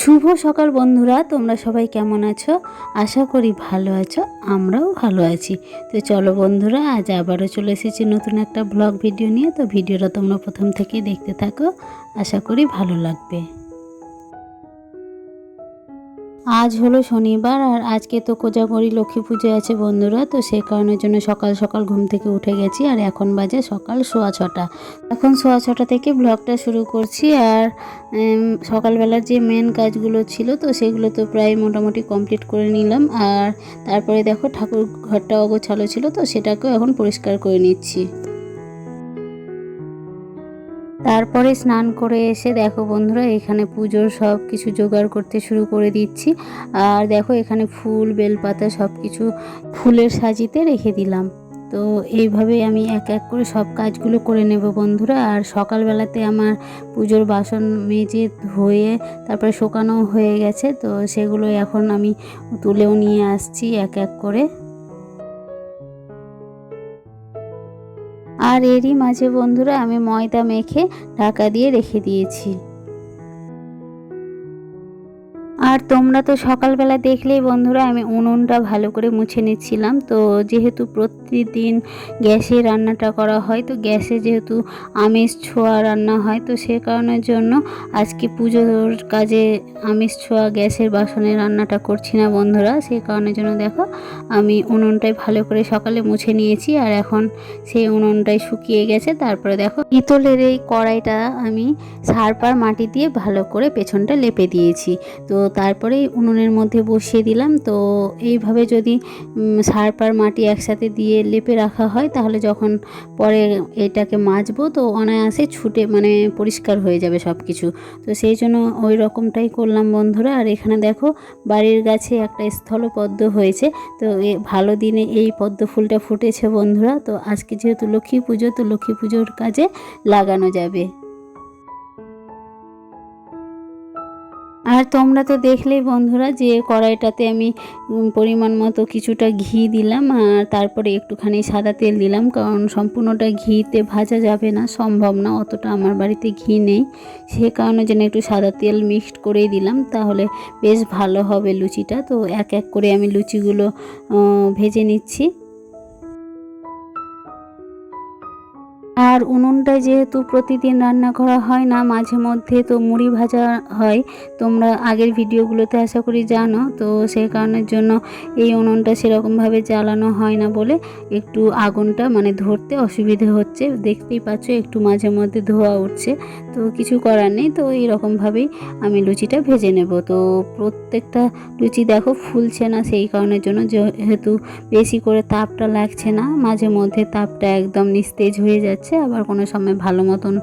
শুভ সকাল বন্ধুরা, তোমরা সবাই কেমন আছো? আশা করি ভালো আছো, আমরাও ভালো আছি। তো চলো বন্ধুরা, আজ আবারও চলে এসেছি নতুন একটা ব্লগ ভিডিও নিয়ে। তো ভিডিওটা তোমরা প্রথম থেকেই দেখতে থাকো, আশা করি ভালো লাগবে। আজ হলো শনিবার, আর আজকে তো কোজাগরি লক্ষ্মী পুজো আছে বন্ধুরা। তো সেই কারণের জন্য সকাল সকাল ঘুম থেকে উঠে গেছি, আর এখন বাজে সকাল 6:15। এখন 6:15 থেকে ব্লগটা শুরু করছি। আর সকালবেলার যে মেন কাজগুলো ছিল তো সেগুলো তো প্রায় মোটামুটি কমপ্লিট করে নিলাম। আর তারপরে দেখো ঠাকুর ঘরটা অগোছালো ছিল, তো সেটাকেও এখন পরিষ্কার করে নিচ্ছি। তারপরে স্নান করে এসে দেখো বন্ধুরা, এখানে পুজোর সব কিছু জোগাড় করতে শুরু করে দিচ্ছি। আর দেখো এখানে ফুল বেলপাতা সব কিছু ফুলের সাজিতে রেখে দিলাম। তো এইভাবে আমি এক এক করে সব কাজগুলো করে নেব বন্ধুরা। আর সকালবেলাতে আমার পুজোর বাসন মেজে ধুয়ে তারপরে শুকানো হয়ে গেছে, তো সেগুলো এখন আমি তুলেও নিয়ে আসছি এক এক করে। আর এরই মাঝে বন্ধুরা আমি ময়দা মেখে ঢাকা দিয়ে রেখে দিয়েছি। আর তোমরা তো সকালবেলা দেখলেই বন্ধুরা আমি উনুনটা ভালো করে মুছে নিচ্ছিলাম। তো যেহেতু প্রতিদিন গ্যাসে রান্নাটা করা হয়, তো গ্যাসে যেহেতু আমিষ ছোঁয়া রান্না হয়, তো সে কারণের জন্য আজকে পুজোর কাজে আমিষ ছোঁয়া গ্যাসের বাসনে রান্নাটা করছি না বন্ধুরা। সেই কারণের জন্য দেখো আমি উনুনটাই ভালো করে সকালে মুছে নিয়েছি, আর এখন সেই উনুনটাই শুকিয়ে গেছে। তারপরে দেখো পিতলের এই কড়াইটা আমি সারপার মাটি দিয়ে ভালো করে পেছনটা লেপে দিয়েছি। তো তারপরেই উনুনের মধ্যে বসিয়ে দিলাম। তো এইভাবে যদি সারপার মাটি একসাথে দিয়ে লেপে রাখা হয়, তাহলে যখন পরে এটাকে মাজবো তো অনায়াসে ছুটে পরিষ্কার হয়ে যাবে সব কিছু। তো সেই জন্য ওই রকমটাই করলাম বন্ধুরা। আর এখানে দেখো বাড়ির গাছে একটা স্থলপদ্ম হয়েছে। তো ভালো দিনে এই পদ্ম ফুলটা ফুটেছে বন্ধুরা। তো আজকে যেহেতু লক্ষ্মী পুজো, তো লক্ষ্মী পুজোর কাজে লাগানো যাবে। আর তোমরা তো দেখলেই বন্ধুরা যে কড়াইটাতে আমি পরিমাণ মতো কিছুটা ঘি দিলাম, আর তারপরে একটুখানি সাদা তেল দিলাম, কারণ সম্পূর্ণটা ঘিতে ভাজা যাবে না, সম্ভব না, অতটা আমার বাড়িতে ঘি নেই। সে কারণে যেন একটু সাদা তেল মিক্সড করেই দিলাম, তাহলে বেশ ভালো হবে লুচিটা। তো এক এক করে আমি লুচিগুলো ভেজে নিচ্ছি। আর উনুনটায় যেহেতু প্রতিদিন রান্না করা হয় না, মাঝে মধ্যে তো মুড়ি ভাজা হয়, তোমরা আগের ভিডিওগুলোতে আশা করি জানো। তো সেই কারণের জন্য এই উনুনটা সেরকমভাবে জ্বালানো হয় না বলে একটু আগুনটা ধরতে অসুবিধে হচ্ছে। দেখতেই পাচ্ছ একটু মাঝে মধ্যে ধোঁয়া উঠছে, তো কিছু করার নেই। তো এইরকমভাবেই আমি লুচিটা ভেজে নেব। তো প্রত্যেকটা লুচি দেখো ফুলছে না, সেই কারণের জন্য, যেহেতু বেশি করে তাপটা লাগছে না, মাঝে মধ্যে তাপটা একদম নিস্তেজ হয়ে যাচ্ছে, আবার কোনো সময় ভালো মতন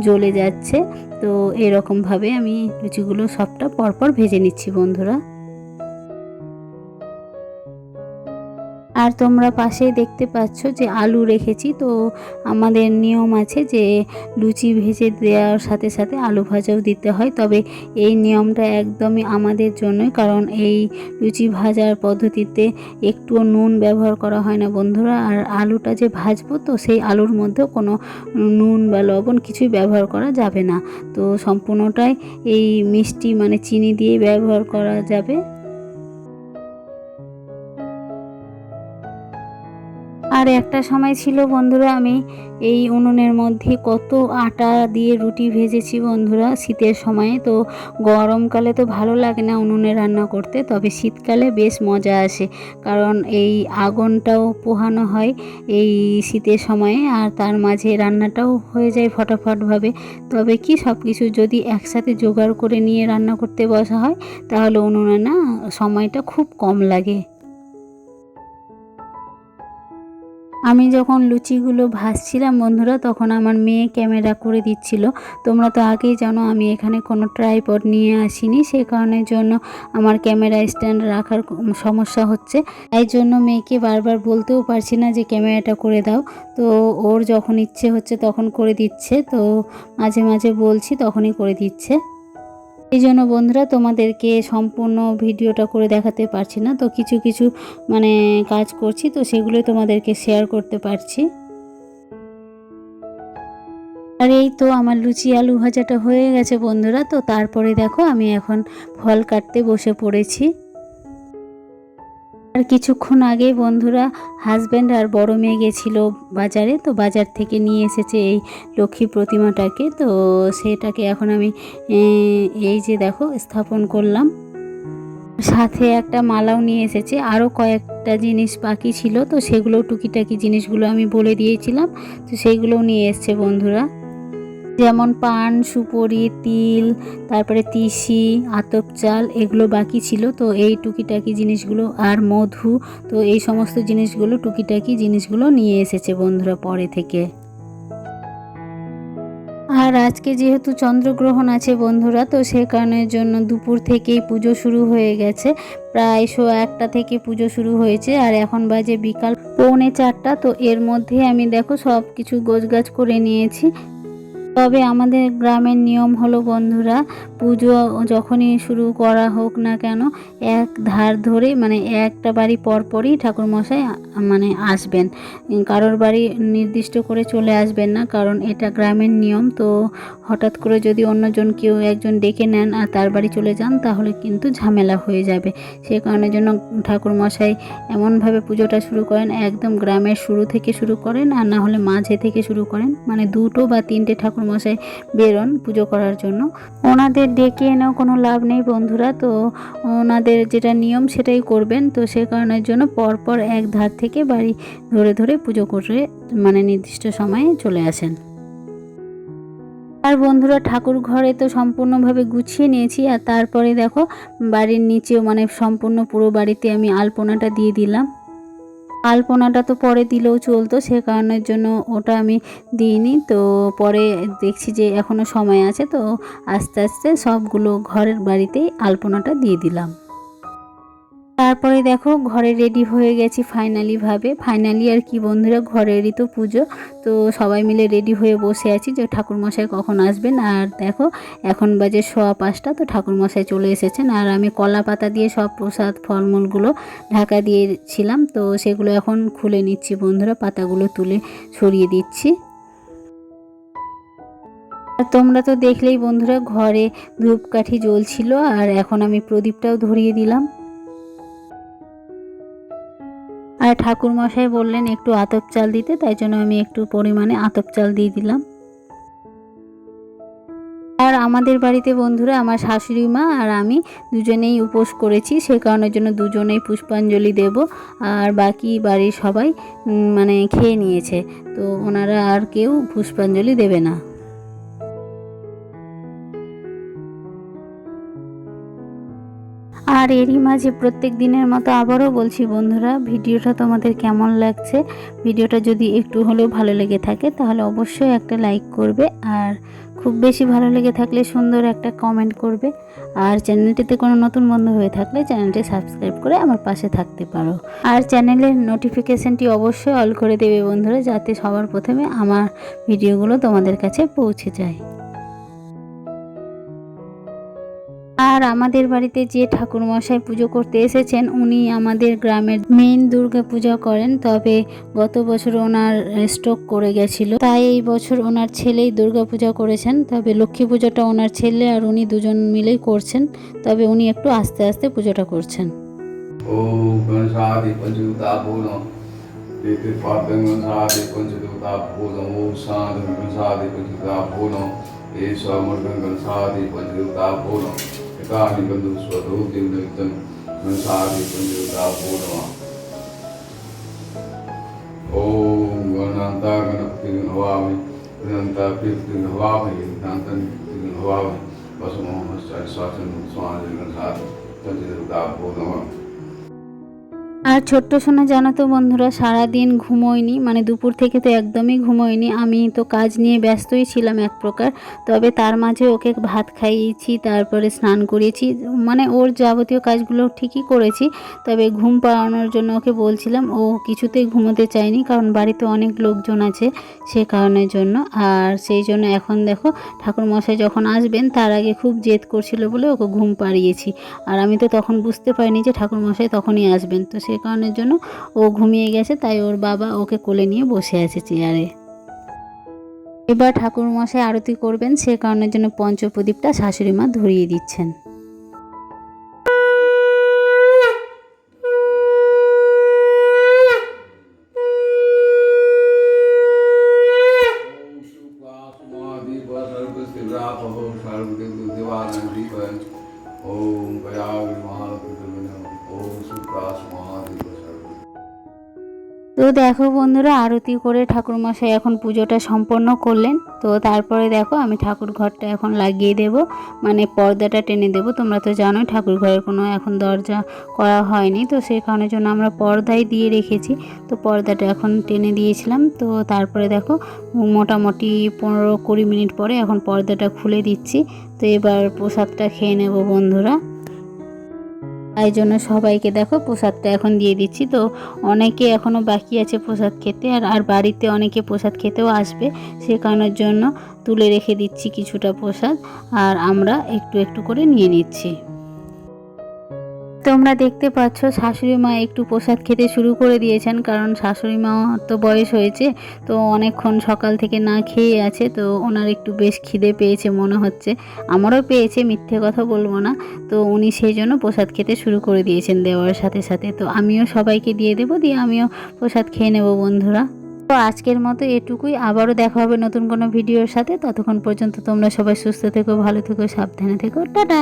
জ্বলে যাচ্ছে। তো এরকমভাবে আমি লুচিগুলো সবটা পরপর ভেজে নিচ্ছি বন্ধুরা। আর তোমরা পাশেই দেখতে পাচ্ছ যে আলু রেখেছি। তো আমাদের নিয়ম আছে যে লুচি ভেজে দেওয়ার সাথে সাথে আলু ভাজাও দিতে হয়। তবে এই নিয়মটা একদমই আমাদের জন্যই, কারণ এই লুচি ভাজার পদ্ধতিতে একটুও নুন ব্যবহার করা হয় না বন্ধুরা। আর আলুটা যে ভাজবো, তো সেই আলুর মধ্যেও কোনো নুন বা লবণ কিছুই ব্যবহার করা যাবে না। তো সম্পূর্ণটাই এই মিষ্টি চিনি দিয়ে ব্যবহার করা যাবে। আর একটা সময় ছিল বন্ধুরা, আমি এই উনুনের মধ্যে কত আটা দিয়ে রুটি ভেজেছি বন্ধুরা শীতের সময়ে। তো গরমকালে তো ভালো লাগে না উনুনে রান্না করতে, তবে শীতকালে বেশ মজা আসে, কারণ এই আগুনটাও পোহানো হয় এই শীতের সময়ে, আর তার মাঝে রান্নাটাও হয়ে যায় ফটাফটভাবে। তবে কি সব কিছু যদি একসাথে জোগাড় করে নিয়ে রান্না করতে বসা হয়, তাহলে উনুনে সময়টা খুব কম লাগে। আমি যখন লুচিগুলো ভাজছিলাম বন্ধুরা, তখন আমার মেয়ে ক্যামেরা করে দিচ্ছিল। তোমরা তো আগেই জানো আমি এখানে কোনো ট্রাইপড নিয়ে আসিনি, সে কারণের জন্য আমার ক্যামেরা স্ট্যান্ড রাখার সমস্যা হচ্ছে। তাই জন্য মেয়েকে বারবার বলতেও পারছি না যে ক্যামেরাটা করে দাও। তো ওর যখন ইচ্ছে হচ্ছে তখন করে দিচ্ছে, তো মাঝে মাঝে বলছি তখনই করে দিচ্ছে। এই জন্য বন্ধুরা তোমাদেরকে সম্পূর্ণ ভিডিওটা করে দেখাতে পারছি না। তো কিছু কিছু কাজ করছি, তো সেগুলোই তোমাদেরকে শেয়ার করতে পারছি। আর এই তো আমার লুচি আলু ভাজাটা হয়ে গেছে বন্ধুরা। তো তারপরে দেখো আমি এখন ফল কাটতে বসে পড়েছি। আর কিছুক্ষণ আগেই বন্ধুরা হাজব্যান্ড আর বড় মেয়ে গেছিলো বাজারে, তো বাজার থেকে নিয়ে এসেছে এই লক্ষ্মী প্রতিমাটাকে। তো সেটাকে এখন আমি এই যে দেখো স্থাপন করলাম। সাথে একটা মালাও নিয়ে এসেছে, আরও কয়েকটা জিনিস বাকি ছিল, তো সেগুলো টুকিটাকি জিনিসগুলো আমি বলে দিয়েছিলাম, তো সেইগুলোও নিয়ে এসছে বন্ধুরা। যেমন পান, সুপরি, তিল, তারপরে তিসি, আতপ চাল, এগুলো বাকি ছিল। তো এই টুকিটাকি জিনিসগুলো আর মধু, তো এই সমস্ত জিনিসগুলো টুকিটাকি জিনিসগুলো নিয়ে এসেছে বন্ধুরা পরে থেকে। আর আজকে যেহেতু চন্দ্রগ্রহণ আছে বন্ধুরা, তো সে কারণের জন্য দুপুর থেকেই পুজো শুরু হয়ে গেছে। প্রায় 1:30 থেকে পুজো শুরু হয়েছে আর এখন বাজে বিকাল 3:45। তো এর মধ্যে আমি দেখো সব কিছু গোছগাছ করে নিয়েছি। তবে আমাদের গ্রামের নিয়ম হলো বন্ধুরা, পুজো যখনই শুরু করা হোক না কেন, এক ধার ধরে মানে একটা বাড়ি পরপরই ঠাকুরমশাই মানে আসবেন। কারোর বাড়ি নির্দিষ্ট করে চলে আসবেন না, কারণ এটা গ্রামের নিয়ম। তো হঠাৎ করে যদি অন্যজন কেউ একজন ডেকে নেন আর তার বাড়ি চলে যান, তাহলে কিন্তু ঝামেলা হয়ে যাবে। সে কারণের জন্য ঠাকুরমশাই এমনভাবে পুজোটা শুরু করেন, একদম গ্রামের শুরু থেকে শুরু করেন, আর না হলে মাঝে থেকে শুরু করেন, মানে 2 বা 3টে ঠাকুরমশাই বেরোন পুজো করার জন্য। ওনাদের ডেকে এনেও কোনো লাভ নেই বন্ধুরা, তো ওনাদের যেটা নিয়ম সেটাই করবেন। তো সে কারণের জন্য পরপর এক ধার থেকে বাড়ি ধরে ধরে পুজো করে মানে নির্দিষ্ট সময়ে চলে আসেন। আর বন্ধুরা ঠাকুর ঘরে তো সম্পূর্ণভাবে গুছিয়ে নিয়েছি। আর তারপরে দেখো বাড়ির নিচেও মানে সম্পূর্ণ পুরো বাড়িতে আমি আলপনাটা দিয়ে দিলাম। আলপনাটা তো পরে দিলেও চলতো, সে কারণের জন্য ওটা আমি দিইনি। তো পরে দেখছি যে এখনও সময় আছে, তো আস্তে আস্তে সবগুলো ঘরের বাড়িতেই আলপনাটা দিয়ে দিলাম। তারপরে দেখো ঘরে রেডি হয়ে গেছি ফাইনালি আর কি বন্ধুরা, ঘরেরই তো পুজো। তো সবাই মিলে রেডি হয়ে বসে আছি যে ঠাকুরমশাই কখন আসবেন। আর দেখো এখন বাজে 5:15, তো ঠাকুরমশাই চলে এসেছেন। আর আমি কলা পাতা দিয়ে সব প্রসাদ ফলমূলগুলো ঢাকা দিয়েছিলাম, তো সেগুলো এখন খুলে নিচ্ছি বন্ধুরা, পাতাগুলো তুলে সরিয়ে দিচ্ছি। আর তোমরা তো দেখলেই বন্ধুরা ঘরে ধূপকাঠি জ্বলছিল, আর এখন আমি প্রদীপটাও ধরিয়ে দিলাম। আর ঠাকুরমশাই বললেন একটু আতপ চাল দিতে, তাই জন্য আমি একটু পরিমাণে আতপ চাল দিয়ে দিলাম। আর আমাদের বাড়িতে বন্ধুরা আমার শাশুড়ি মা আর আমি দুজনেই উপোস করেছি, সে কারণের জন্য দুজনেই পুষ্পাঞ্জলি দেব। আর বাকি বাড়ির সবাই মানে খেয়ে নিয়েছে, তো ওনারা আর কেউ পুষ্পাঞ্জলি দেবে না। আর এরই মাঝে প্রত্যেক দিনের মতো আবারও বলছি বন্ধুরা, ভিডিওটা তোমাদের কেমন লাগছে। ভিডিওটা যদি একটু হলেও ভালো লেগে থাকে তাহলে অবশ্যই একটা লাইক করবে, আর খুব বেশি ভালো লেগে থাকলে সুন্দর একটা কমেন্ট করবে। আর চ্যানেলটিতে কোনো নতুন বন্ধু হয়ে থাকলে চ্যানেলটি সাবস্ক্রাইব করে আমার পাশে থাকতে পারো। আর চ্যানেলের নোটিফিকেশানটি অবশ্যই অল করে দেবে বন্ধুরা, যাতে সবার প্রথমে আমার ভিডিওগুলো তোমাদের কাছে পৌঁছে যায়। আর আমাদের বাড়িতে যে ঠাকুরমশাই পুজো করতে এসেছেন উনি আমাদের গ্রামের মেইন দুর্গা পূজা করেন। তবে গত বছর ওনার স্ট্রোক করে গেছিল, তাই এই বছর ওনার ছেলেই দুর্গা পূজা করেছেন। তবে লক্ষ্মী পূজাটা ওনার ছেলে আর উনি দুজন মিলেই করছেন, তবে উনি একটু আস্তে আস্তে পুজোটা করছেন। Kani bandu swado dindan mansari panjuta purva. Om gananta ganaptin havami, gananta priftin havami, ganantan priftin havami. Basmo hasai satan swani gansari panjuta purva. আর ছোট্ট সোনা জানো তো বন্ধুরা, সারাদিন ঘুমোয়নি, মানে দুপুর থেকে তো একদমই ঘুমোয়নি। আমি তো কাজ নিয়ে ব্যস্তই ছিলাম এক প্রকার। তবে তার মাঝে ওকে ভাত খাইয়েছি, তারপরে স্নান করিয়েছি, মানে ওর যাবতীয় কাজগুলো ঠিকই করেছি। তবে ঘুম পাড়ানোর জন্য ওকে বলছিলাম, ও কিছুতেই ঘুমোতে চায়নি, কারণ বাড়িতে অনেক লোকজন আছে সে কারণের জন্য। আর সেই জন্য এখন দেখো ঠাকুরমশাই যখন আসবেন তার আগে খুব জেদ করছিল বলে ওকে ঘুম পাড়িয়েছি। আর আমি তো তখন বুঝতে পারিনি যে ঠাকুরমশাই তখনই আসবেন, তো সে কারণের জন্য ও ঘুমিয়ে গেছে, তাই ওর বাবা ওকে কোলে নিয়ে বসে আছে চেয়ারে। এবার ঠাকুরমশাই আরতি করবেন, সে কারণের জন্য পঞ্চপ্রদীপটা শাশুড়ি মা ধরিয়ে দিচ্ছেন। ओम गयावि महालक्ष्मी ओम सुप्रास महादेव। তো দেখো বন্ধুরা, আরতি করে ঠাকুরমশাই এখন পুজোটা সম্পন্ন করলেন। তো তারপরে দেখো আমি ঠাকুর ঘরটা এখন লাগিয়ে দেব, মানে পর্দাটা টেনে দেব। তোমরা তো জানোই ঠাকুর ঘরের কোনো এখন দরজা করা হয়নি, তো সেই কারণের জন্য আমরা পর্দাই দিয়ে রেখেছি। তো পর্দাটা এখন টেনে দিয়েছিলাম। তো তারপরে দেখো মোটামুটি 15-20 মিনিট পরে এখন পর্দাটা খুলে দিচ্ছি। তো এবার প্রসাদটা খেয়ে নেব বন্ধুরা। তাই জন্য সবাইকে দেখো প্রসাদটা এখন দিয়ে দিচ্ছি। তো অনেকে এখনও বাকি আছে প্রসাদ খেতে, আর বাড়িতে অনেকে প্রসাদ খেতেও আসবে, সে কারণের জন্য তুলে রেখে দিচ্ছি কিছুটা প্রসাদ, আর আমরা একটু একটু করে নিয়ে নিচ্ছি। তোমরা দেখতে পাচ্ছ শাশুড়ি মা একটু প্রসাদ খেতে শুরু করে দিয়েছেন, কারণ শাশুড়ি মা তো বয়স হয়েছে, তো অনেকক্ষণ সকাল থেকে না খেয়ে আছে, তো ওনার একটু বেশ খিদে পেয়েছে মনে হচ্ছে। আমারও পেয়েছে, মিথ্যে কথা বলবো না। তো উনি সেই জন্য প্রসাদ খেতে শুরু করে দিয়েছেন দেওয়ার সাথে সাথে। তো আমিও সবাইকে দিয়ে দেবো, দিয়ে আমিও প্রসাদ খেয়ে নেব বন্ধুরা। তো আজকের মতো এটুকুই, আবারও দেখা হবে নতুন কোনো ভিডিওর সাথে। ততক্ষণ পর্যন্ত তোমরা সবাই সুস্থ থেকো, ভালো থেকো, সাবধানে থেকো, টাটা।